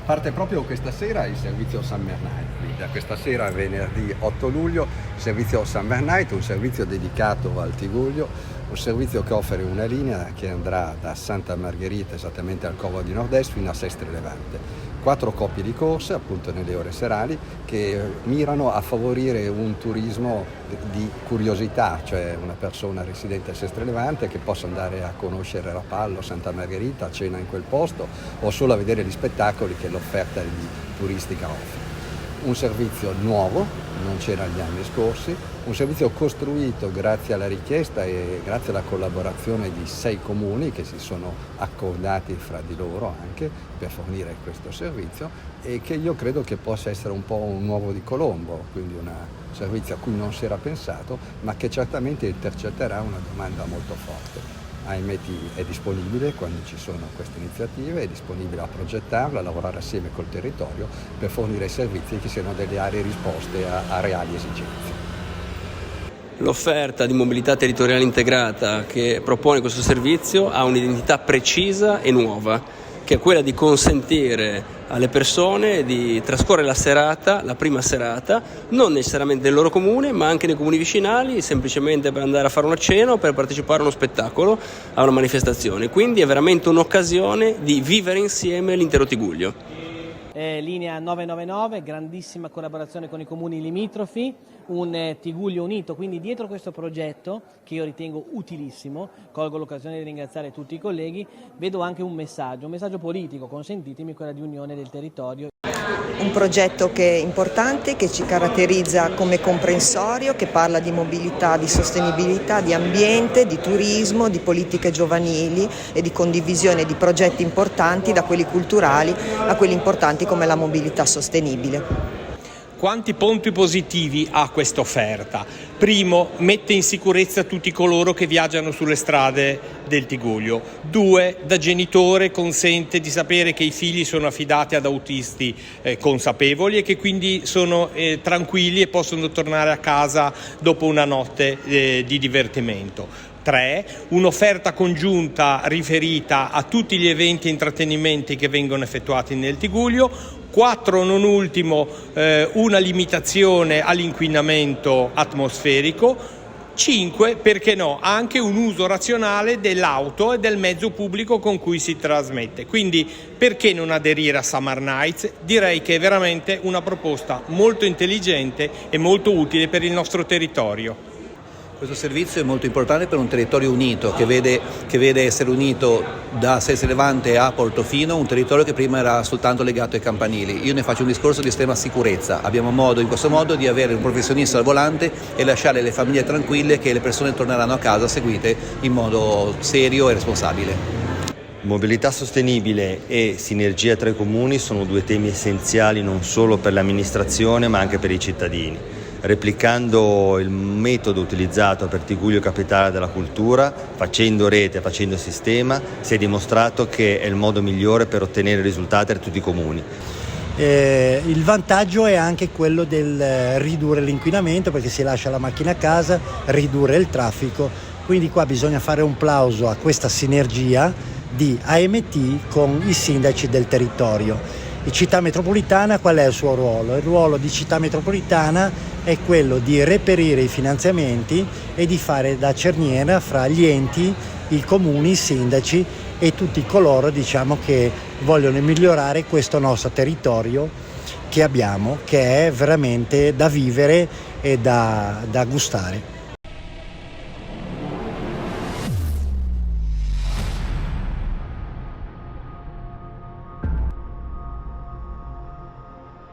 Parte proprio questa sera il servizio Summer Night, quindi da questa sera venerdì 8 luglio, il servizio Summer Night, un servizio dedicato al Tigullio, un servizio che offre una linea che andrà da Santa Margherita, esattamente al Covo di Nord-Est, fino a Sestre Levante. 4 coppie di corse, appunto nelle ore serali, che mirano a favorire un turismo di curiosità, cioè una persona residente a Sestre Levante che possa andare a conoscere Rapallo, Santa Margherita, a cena in quel posto o solo a vedere gli spettacoli che l'offerta turistica offre. Un servizio nuovo, non c'era gli anni scorsi, un servizio costruito grazie alla richiesta e grazie alla collaborazione di 6 comuni che si sono accordati fra di loro anche per fornire questo servizio e che io credo che possa essere un po' un uovo di Colombo, quindi un servizio a cui non si era pensato ma che certamente intercetterà una domanda molto forte. AMT è disponibile quando ci sono queste iniziative, è disponibile a progettarla, a lavorare assieme col territorio per fornire servizi che siano delle aree risposte a reali esigenze. L'offerta di mobilità territoriale integrata che propone questo servizio ha un'identità precisa e nuova, che è quella di consentire alle persone di trascorrere la prima serata, non necessariamente nel loro comune, ma anche nei comuni vicinali, semplicemente per andare a fare una cena o per partecipare a uno spettacolo, a una manifestazione. Quindi è veramente un'occasione di vivere insieme l'intero Tigullio. Linea 999, grandissima collaborazione con i comuni limitrofi, un Tigullio unito, quindi dietro questo progetto che io ritengo utilissimo, colgo l'occasione di ringraziare tutti i colleghi, vedo anche un messaggio politico, consentitemi, quella di unione del territorio. Un progetto che è importante, che ci caratterizza come comprensorio, che parla di mobilità, di sostenibilità, di ambiente, di turismo, di politiche giovanili e di condivisione di progetti importanti, da quelli culturali a quelli importanti come la mobilità sostenibile. Quanti punti positivi ha questa offerta? Primo, mette in sicurezza tutti coloro che viaggiano sulle strade del Tigullio. 2, da genitore consente di sapere che i figli sono affidati ad autisti consapevoli e che quindi sono tranquilli e possono tornare a casa dopo una notte di divertimento. 3, un'offerta congiunta riferita a tutti gli eventi e intrattenimenti che vengono effettuati nel Tigullio. 4, non ultimo, una limitazione all'inquinamento atmosferico. 5, perché no, anche un uso razionale dell'auto e del mezzo pubblico con cui si trasmette. Quindi perché non aderire a Summer Nights? Direi che è veramente una proposta molto intelligente e molto utile per il nostro territorio. Questo servizio è molto importante per un territorio unito che vede essere unito da Sestre Levante a Portofino, un territorio che prima era soltanto legato ai campanili. Io ne faccio un discorso di estrema sicurezza. Abbiamo modo in questo modo di avere un professionista al volante e lasciare le famiglie tranquille che le persone torneranno a casa seguite in modo serio e responsabile. Mobilità sostenibile e sinergia tra i comuni sono 2 temi essenziali non solo per l'amministrazione ma anche per i cittadini. Replicando il metodo utilizzato per Tigullio Capitale della Cultura, facendo rete, facendo sistema, si è dimostrato che è il modo migliore per ottenere risultati da tutti i comuni. Il vantaggio è anche quello del ridurre l'inquinamento, perché si lascia la macchina a casa, ridurre il traffico, quindi qua bisogna fare un plauso a questa sinergia di AMT con i sindaci del territorio. Di Città Metropolitana qual è il suo ruolo? Il ruolo di Città Metropolitana è quello di reperire i finanziamenti e di fare da cerniera fra gli enti, i comuni, i sindaci e tutti coloro che vogliono migliorare questo nostro territorio che abbiamo, che è veramente da vivere e da gustare.